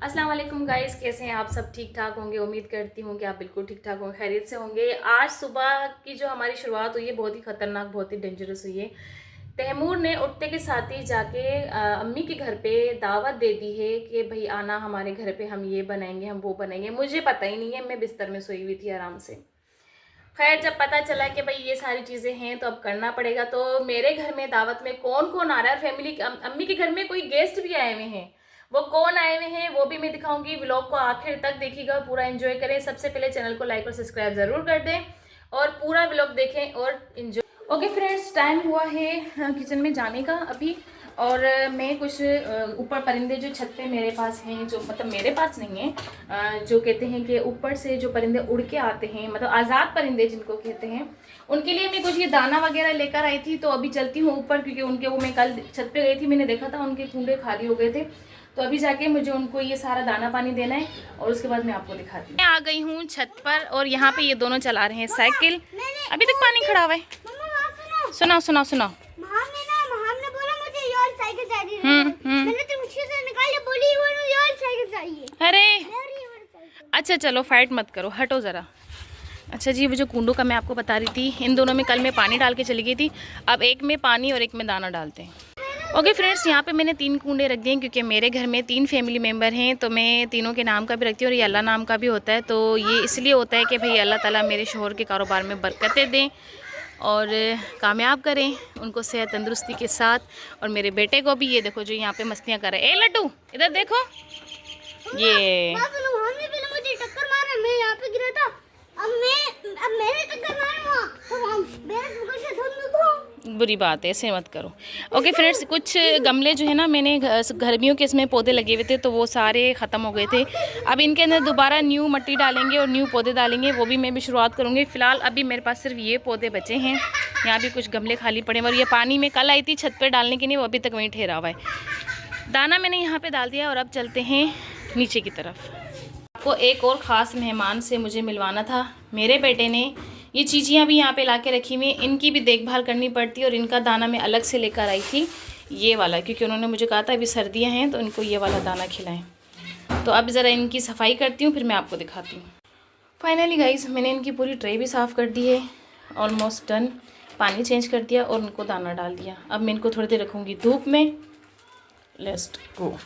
अस्सलाम वालेकुम गाइस, कैसे हैं आप? सब ठीक ठाक होंगे। उम्मीद करती हूँ कि आप बिल्कुल ठीक ठाक होंगे, खैरियत से होंगे। आज सुबह की जो हमारी शुरुआत हुई है बहुत ही ख़तरनाक, बहुत ही डेंजरस हुई है। तैमूर ने उठते के साथ ही जाके अम्मी के घर पे दावत दे दी है कि भाई आना हमारे घर पे, हम ये बनाएंगे, हम वो बनाएंगे। मुझे पता ही नहीं है, मैं बिस्तर में सोई हुई थी आराम से। खैर जब पता चला कि भाई ये सारी चीज़ें हैं तो अब करना पड़ेगा। तो मेरे घर में दावत में कौन कौन आ रहा है, और फैमिली अम्मी के घर में कोई गेस्ट भी आए हुए हैं। वो कौन आए हुए हैं वो भी मैं दिखाऊंगी। व्लॉग को आखिर तक देखिएगा, पूरा एंजॉय करें। सबसे पहले चैनल को लाइक और सब्सक्राइब जरूर कर दें और पूरा व्लॉग देखें और एंजॉय। ओके फ्रेंड्स, टाइम हुआ है किचन में जाने का अभी। और मैं कुछ ऊपर परिंदे जो छत पे मेरे पास हैं, जो मतलब मेरे पास नहीं है, जो कहते हैं कि ऊपर से जो परिंदे उड़ के आते हैं, मतलब आज़ाद परिंदे जिनको कहते हैं, उनके लिए मैं कुछ ये दाना वगैरह लेकर आई थी। तो अभी चलती हूँ ऊपर, क्योंकि उनके वो मैं कल छत पे गई थी, मैंने देखा था उनके कुंडे खाली हो गए थे। तो अभी जाके मुझे उनको ये सारा दाना पानी देना है और उसके बाद मैं आपको दिखाती हूँ। मैं आ गई हूँ छत पर और यहाँ पे ये दोनों चला रहे हैं साइकिल। अभी तक पानी खड़ा हुआ है। सुनाओ सुनाओ सुनाओ। अरे अच्छा चलो फाइट मत करो, हटो ज़रा। अच्छा जी, वो जो कूंडों का मैं आपको बता रही थी, इन दोनों में कल मैं पानी डाल के चली गई थी। अब एक में पानी और एक में दाना डालते हैं। ओके फ्रेंड्स, यहाँ पे मैंने 3 कूंडे रख दिए क्योंकि मेरे घर में 3 फैमिली मेम्बर हैं। तो मैं तीनों के नाम का भी रखती हूँ और ये अल्लाह नाम का भी होता है। तो ये इसलिए होता है कि भाई अल्लाह ताला मेरे शोहर के कारोबार में बरकतें दें और कामयाब करें उनको सेहत तंदुरुस्ती के साथ। और मेरे बेटे को भी, ये देखो जो यहाँ पे मस्तियाँ कर रहे हैं। ए लड्डू इधर देखो, ये मुझे टक्कर मारा, मैं यहाँ पे गिरा था। अब मैंने टक्कर मारा, बुरी बात है, ऐसे मत करो। ओके फ्रेंड्स, कुछ गमले जो है ना, मैंने गर्मियों के इसमें पौधे लगे हुए थे तो वो सारे ख़त्म हो गए थे। अब इनके अंदर दोबारा न्यू मिट्टी डालेंगे और न्यू पौधे डालेंगे, वो भी मैं भी शुरुआत करूँगी। फ़िलहाल अभी मेरे पास सिर्फ ये पौधे बचे हैं। यहाँ भी कुछ गमले खाली पड़े हैं और ये पानी में कल आई थी छत पर डालने के लिए, वो अभी तक वहीं ठहरा हुआ है। दाना मैंने यहाँ पर डाल दिया और अब चलते हैं नीचे की तरफ। आपको एक और ख़ास मेहमान से मुझे मिलवाना था। मेरे बेटे ने ये चीज़ियाँ भी यहाँ पे ला के रखी हुई हैं, इनकी भी देखभाल करनी पड़ती है। और इनका दाना मैं अलग से लेकर आई थी, ये वाला, क्योंकि उन्होंने मुझे कहा था अभी सर्दियाँ हैं तो इनको ये वाला दाना खिलाएं। तो अब ज़रा इनकी सफाई करती हूँ, फिर मैं आपको दिखाती हूँ। फाइनली गाइस, मैंने इनकी पूरी ट्रे भी साफ़ कर दी है, ऑलमोस्ट डन। पानी चेंज कर दिया और उनको दाना डाल दिया। अब मैं इनको थोड़ी देर रखूँगी धूप में। Let's go.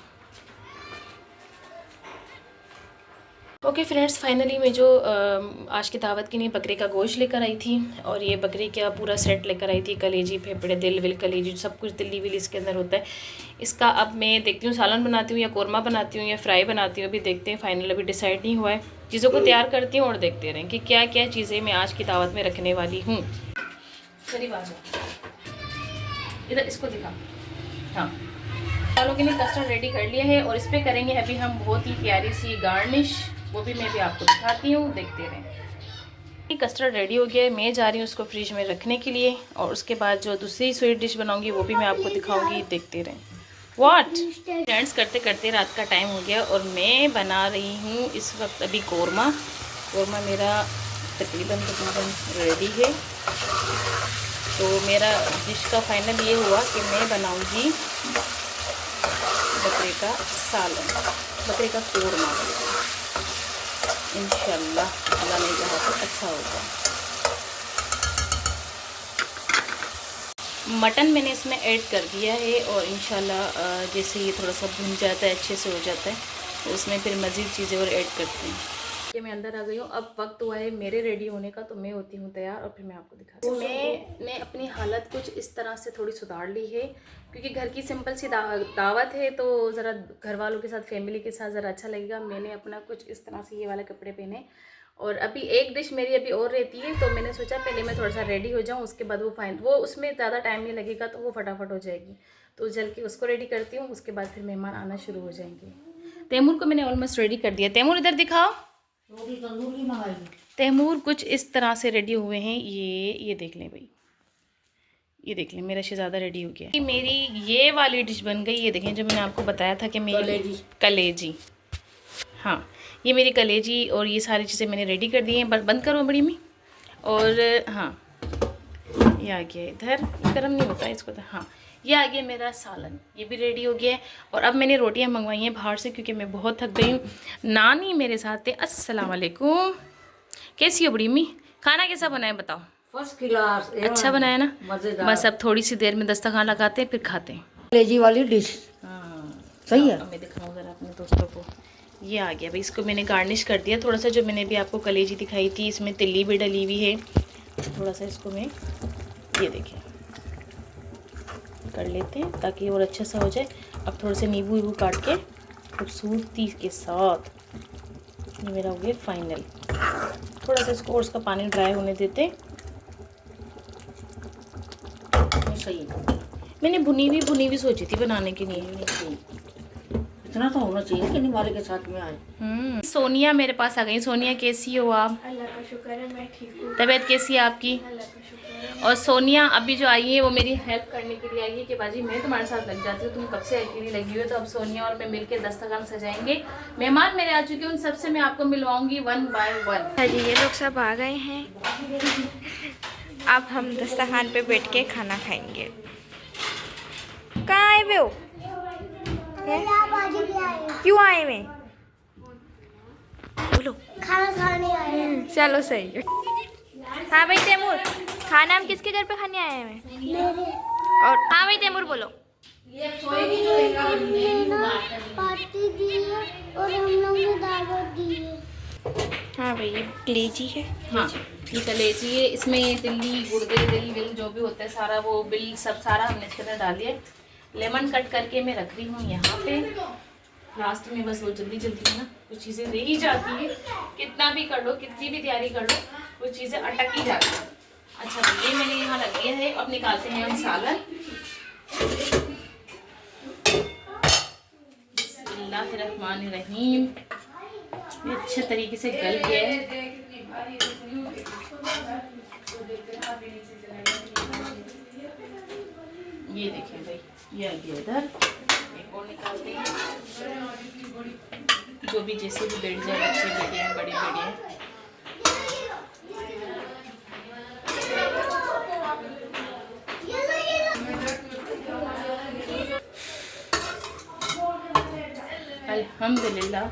Okay friends, finally मैं जो आज की दावत के लिए बकरे का गोश्त लेकर आई थी, और ये बकरे का पूरा सेट लेकर आई थी। कलेजी, फेफड़े, दिल विल, कलेजी, सब कुछ दिल्ली विल इसके अंदर होता है। इसका अब मैं देखती हूँ सालन बनाती हूँ या कौरमा बनाती हूँ या फ्राई बनाती हूँ, अभी देखते हैं। फाइनल अभी डिसाइड नहीं हुआ है। चीज़ों को तैयार करती हूँ और देखते रहें कि क्या क्या चीज़ें मैं आज की दावत में रखने वाली हूँ। करीब आ जाओ, इधर इसको दिखा। हाँ, दालों के लिए कस्टर्ड रेडी कर लिया है और इस पर करेंगे अभी हम बहुत ही प्यारी सी गार्निश, वो भी मैं भी आपको दिखाती हूँ, देखते रहें। कस्टर्ड रेडी हो गया है, मैं जा रही हूँ उसको फ्रिज में रखने के लिए। और उसके बाद जो दूसरी स्वीट डिश बनाऊँगी वो भी मैं आपको दिखाऊँगी, देखते रहें। व्हाट फ्रेंड्स, करते करते रात का टाइम हो गया और मैं बना रही हूँ इस वक्त अभी कौरमा। कौरमा मेरा तकरीबन रेडी है। तो मेरा डिश का फाइनल ये हुआ कि मैं बनाऊँगी बकरे का सालन, बकरे का कौरमा। इंशाल्लाह अल्लाह ने चाहा तो अच्छा होगा। मटन मैंने इसमें ऐड कर दिया है और इंशाल्लाह जैसे ये थोड़ा सा भुन जाता है, अच्छे से हो जाता है, तो इसमें फिर मज़ीद चीज़ें और ऐड करते हैं। कि मैं अंदर आ गई हूँ, अब वक्त हुआ है मेरे रेडी होने का, तो मैं होती हूँ तैयार और फिर मैं आपको दिखाती हूँ। मैंने अपनी हालत कुछ इस तरह से थोड़ी सुधार ली है, क्योंकि घर की सिंपल सी दावत है तो ज़रा घर वालों के साथ, फैमिली के साथ ज़रा अच्छा लगेगा। मैंने अपना कुछ इस तरह से ये वाले कपड़े पहने और अभी एक डिश मेरी अभी और रहती है, तो मैंने सोचा पहले मैं थोड़ा सा रेडी हो जाऊँ, उसके बाद वो उसमें ज़्यादा टाइम नहीं लगेगा तो वो फटाफट हो जाएगी। तो जल के उसको रेडी करती हूँ, उसके बाद फिर मेहमान आना शुरू हो जाएंगे। तैमूर को मैंने ऑलमोस्ट रेडी कर दिया। तैमूर इधर दिखाओ। तैमूर कुछ इस तरह से रेडी हुए हैं। ये देख लें भाई, ये देख लें, मेरा शहज़ादा रेडी हो गया। मेरी ये वाली डिश बन गई। ये देखें, जो मैंने आपको बताया था कि मेरी कलेजी, हाँ ये मेरी कलेजी और ये सारी चीज़ें मैंने रेडी कर दी हैं। बस बंद करो बड़ी मी। और हाँ, ये आ गया इधर, गर्म नहीं होता है इसको तो। हाँ, ये आ गया मेरा सालन, ये भी रेडी हो गया है। और अब मैंने रोटियां मंगवाई हैं बाहर से क्योंकि मैं बहुत थक गई हूँ। नानी मेरे साथ है। अस्सलाम वालेकुम, कैसी हो बड़ी अम्मी? खाना कैसा बनाया बताओ? First class. अच्छा बनाया ना? मजेदार। बस अब थोड़ी सी देर में दस्तरखान लगाते हैं फिर खाते हैं। कलेजी वाली डिश। हाँ सही है। अब मैं दिखाऊँ ज़रा अपने दोस्तों को। ये आ गया भाई, इसको मैंने गार्निश कर दिया थोड़ा सा। जो मैंने भी आपको कलेजी दिखाई थी, इसमें तिल्ली भी डली हुई है। थोड़ा सा इसको मैं, ये देखिए, कर लेते हैं ताकि और अच्छा सा हो जाए। अब थोड़े से नींबू वीबू काट के खूबसूरती के साथ ये मेरा हो गया फाइनल। थोड़ा सा इसको और इसका पानी ड्राई होने देते। सही। मैंने भुनी हुई सोची थी बनाने के लिए। इतना तो होना चाहिए कि निवाले के साथ में आए। सोनिया मेरे पास आ गई। सोनिया कैसी हो आप? अल्लाह का शुक्र है मैं ठीक हूँ। तबीयत कैसी है आपकी? अल्लाह का शुक्र है। और सोनिया अभी जो आई है वो मेरी हेल्प करने के लिए आई है कि बाजी मैं तुम्हारे साथ लग जाती हूँ, तुम कब से अकेली लगी हुई हो। तो अब सोनिया और मैं मिलकर दस्तरखान सजाएंगे। मेहमान मेरे आ चुके हैं, उन सबसे मैं आपको मिलवाऊंगी 1 बाय 1। हाँ जी, ये लोग सब आ गए हैं। अब हम दस्तरखान पे बैठ के खाना खाएंगे। कहाँ आए हुए हो? क्यों आए हुए? बोलो। खाना खाने आए हैं। चलो सही है। हाँ भाई तैमूर, खाना हम किसके घर पे खाने आए हैं? मेरे और हाँ भाई तैमूर बोलो। पार्टी दी है और हम लोग ने दावत दी है। हाँ भाई ये कलेजी है। हाँ ये कलेजी है, इसमें तिल्ली गुर्दे दिल विल जो भी होता है सारा, वो बिल सब सारा हमने इसके अंदर डाल दिया। लेमन कट करके मैं रख रही हूँ यहाँ पे लास्ट में। बस वो जल्दी जल्दी है ना, कुछ चीज़ें रह ही जाती है। कितना भी कर लो, कितनी भी तैयारी कर लो, कुछ चीज़ें अटक ही जाती हैं। अच्छा तो ये मैंने यहाँ रख दिया है। अब निकालते हैं हम सालन। बिस्मिल्लाहिर्रहमानिर्रहीम। ये अच्छे तरीके से गल गया है। ये देखिए भाई, ये आ गया इधर। एक और निकालते हैं, जो भी जैसे भी बैठ जाए, अच्छे बेटे हैं बड़े बेटे हैं। अल्हम्दुलिल्लाह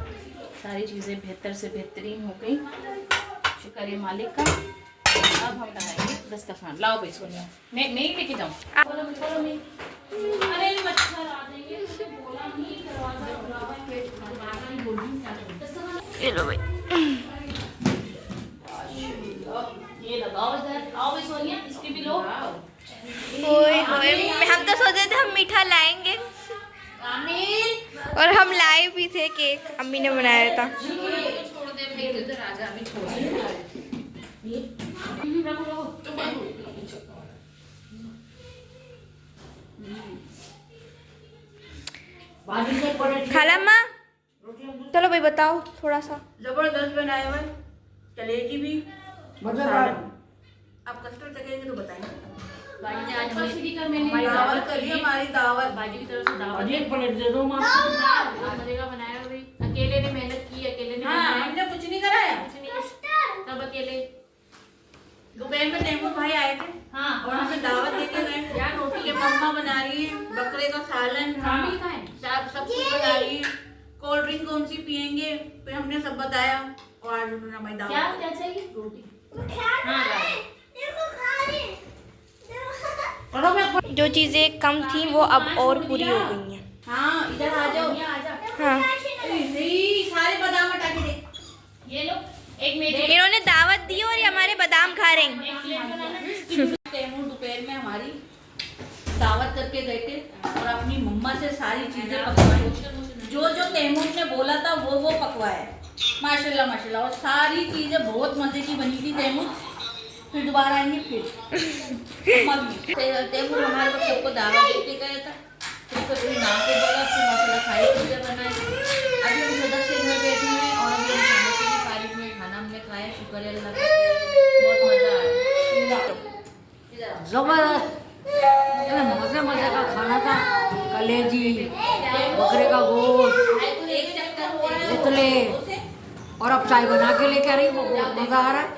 सारी चीज़ें बेहतर से बेहतरीन हो गई, शुक्र है मालिक का। अब हम लगाएंगे दस्तरखान। लाओ भाई सोनिया, मैं ही लेके जाऊँ। अरे मच्छर आ जाएंगे, बोला नहीं, दरवाजा खुला हुआ है। ये लो भाई। ये लगाओ इधर। आओ भाई सोनिया, इसकी भी लो। ओए होए, हम तो सोचे थे हम मीठा लाएंगे और हम लाए भी थे। केक अम्मी ने बनाया था। छोड़ दे भाई, इधर आ जा, अभी छोड़ दे। खाला माँ, चलो भाई बताओ थोड़ा सा। जबरदस्त बनाए हुए, कलेजी भी मजेदार। आप कस्टर्ड लगेंगे तो बताएंगे। बाजी ने आज हमें हमारी दावत करिए, हमारी दावत। बाजी की तरफ से दावत। एक प्लेट दे दो माँ। मजे का बनाया भाई। अकेले ने मेहनत की, अकेले ने बनाया। हमने कुछ नहीं कराया। कुछ नहीं, सब अकेले। दोपहर में तैमूर भाई आए थे। हाँ, और हमें दावत देके गए। यार रोटी के मम्मा बना रही है, बकरे का सालन, सब कुछ बना रही है। कोल्ड ड्रिंक कौन सी पियेंगे, फिर हमने सब बताया। और आज उन्होंने हमारी दावत। क्या चाहिए? रोटी। जो चीजें कम थी वो अब और पूरी हो गई हैं। हाँ इधर आ जाओ। हाँ नहीं, सारे बादाम हटा के दे। ये लो, एक मेरे इन्होंने दावत दी और ये हमारे बादाम खा रहे हैं। तैमूर दोपहर में हमारी दावत करके गए थे और अपनी मम्मा से सारी चीजें पकवाई। जो जो तैमूर ने बोला था वो पकवाया। माशाल्लाह माशाल्लाह, और सारी चीजें बहुत मजे की बनी थी। तैमूर फिर दोबारा आएंगे फिर। तैमूर हमारे पास सबको दावत देके गया था। फिर कभी नाम के बोला, फिर माशाल्लाह सारी चीजें बनाई। अभी हम सदक के घर बैठे हैं और अभी हम खाने के लिए फारिग में खाना हमने खाया। शुक्र है अल्लाह का, बहुत मजा आया। जबरदस्त, मजे का खाना था। कलेजी, बकरे का गोश्त, इतले, और अब चाय बना के लेके आ रही, वो बहुत मजा आ रहा है।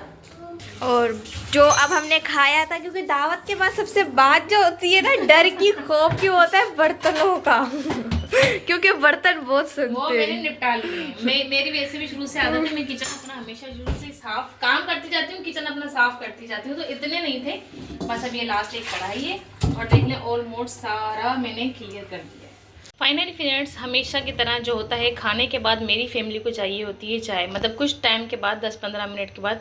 और जो अब हमने खाया था, क्योंकि दावत के बाद सबसे बात जो होती है ना, डर की खौफ क्यों होता है बर्तनों का क्योंकि बर्तन बहुत वो सुनते मैंने हैं। निपटा लिए हैं। मेरी वैसे भी शुरू से आदत है, मैं किचन अपना हमेशा शुरू से साफ काम करती जाती हूँ, किचन अपना साफ करती जाती हूँ, तो इतने नहीं थे। बस अब ये लास्ट एक कढ़ाई है और देख लें ऑलमोस्ट सारा मैंने क्लियर कर दिया है। फाइनली फ्रेंड्स, हमेशा की तरह जो होता है, खाने के बाद मेरी फैमिली को चाहिए होती है चाय। मतलब कुछ टाइम के बाद 10-15 मिनट के बाद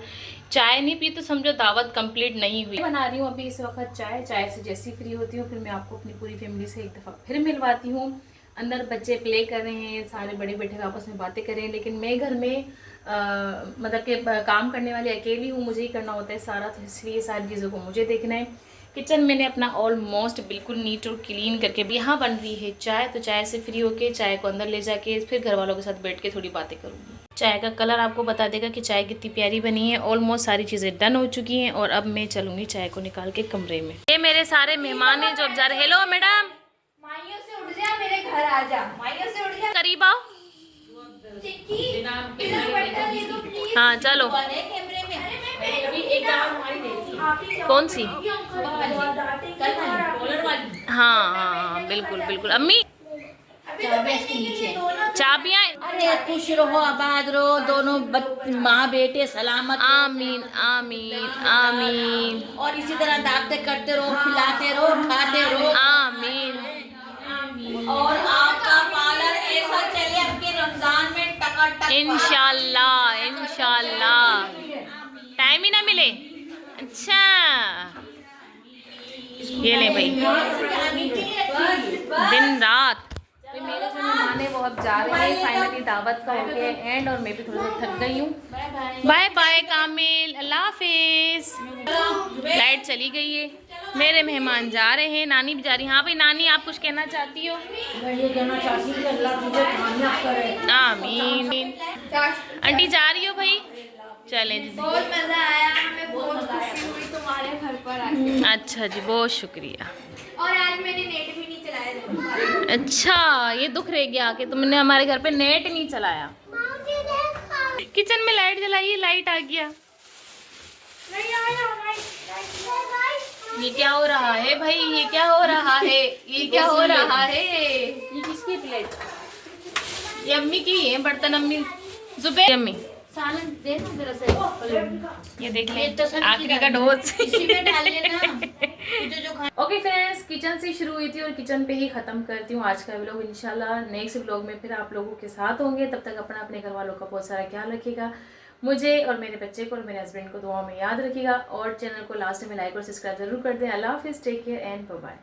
चाय नहीं पी तो समझो दावत कंप्लीट नहीं हुई। बना रही हूँ अभी इस वक्त चाय से जैसी फ्री होती हूँ फिर मैं आपको अपनी पूरी फैमिली से एक दफ़ा फिर मिलवाती हूँ। अंदर बच्चे प्ले कर रहे हैं, सारे बड़े बैठे हुए आपस में बातें कर रहे हैं, लेकिन मैं घर में मतलब कि काम करने वाली अकेली हूँ, मुझे ही करना होता है सारा, तो इसलिए सारी चीज़ों को मुझे देखना है। किचन मैंने अपना ऑलमोस्ट बिल्कुल नीट और क्लीन करके, यहाँ बन रही है चाय, तो चाय से फ्री होके चाय को अंदर ले जाके फिर घर वालों के साथ बैठ के थोड़ी बातें करूँगी। चाय का कलर आपको बता देगा कि चाय कितनी प्यारी बनी है। ऑलमोस्ट सारी चीज़ें डन हो चुकी हैं और अब मैं चलूँगी चाय को निकाल के कमरे में। ये मेरे सारे मेहमान हैं जो अब जा रहे। हेलो मैडम, माइयों से उठ जा, मेरे घर आ जा, माइयों से उठ जा। करीब आओ। हाँ चलो। कौन सी? हाँ हाँ बिल्कुल बिल्कुल। अम्मी चाबियाँ। अरे खुश रहो, आबाद रहो, दोनों माँ बेटे सलामत रहो। आमीन आमीन आमीन और इसी तरह दावतें करते रहो, खिलाते रहो, खाते रहो। आमीन। और आपका पार्लर ऐसा चले आपके रमजान में टकाटक। इंशाल्लाह इंशाल्लाह। टाइम ही ना मिले। अच्छा ये ले भाई, दिन रात। तो मेरे जो मेहमान है वो अब जा रहे हैं। फाइनली दावत का हो गया एंड और मैं भी थोड़ा सा थक गई हूँ। बाय बाय कामिल, अल्लाह हाफिज। लाइट चली गई है, मेरे मेहमान जा रहे हैं, नानी भी जा रही है। हाँ भाई नानी, आप कुछ कहना चाहती हो? मैं ये कहना चाहती हूँ कि अल्लाह तुझे कामयाब करे। आमीन। आंटी जा रही हो भाई? चलें जी। बहुत मजा आया, हमें बहुत खुशी हुई तुम्हारे घर पर आके। अच्छा जी, बहुत शुक्रिया। और आज मैंने नेट भी नहीं चलाया। अच्छा ये दुख रह गया कि तुमने हमारे घर पे नेट नहीं चलाया। किचन में लाइट जलाई, लाइट आ गया। ये क्या हो रहा है भाई, ये क्या हो रहा है, ये क्या हो रहा है? ये किसकी प्लेट? ये अम्मी की है बर्तन। अम्मी जुबैर अम्मी सालन दे दो जरा से। ये देख ये तो लें सब आखिरी का डोज। इसी में डाल लेना तुझे जो खाना। ओके फ्रेंड्स, किचन से शुरू हुई थी और किचन पे ही ख़त्म करती हूँ आज का व्लॉग। इंशाल्लाह नेक्स्ट व्लॉग में फिर आप लोगों के साथ होंगे। तब तक अपना अपने घर वालों का बहुत सारा ख्याल रखिएगा। मुझे और मेरे बच्चे को और मेरे हस्बैंड को दुआ में याद रखिएगा और चैनल को लास्ट में लाइक और सब्सक्राइब जरूर कर दें। अल्लाह हाफिज़, take care and bye bye.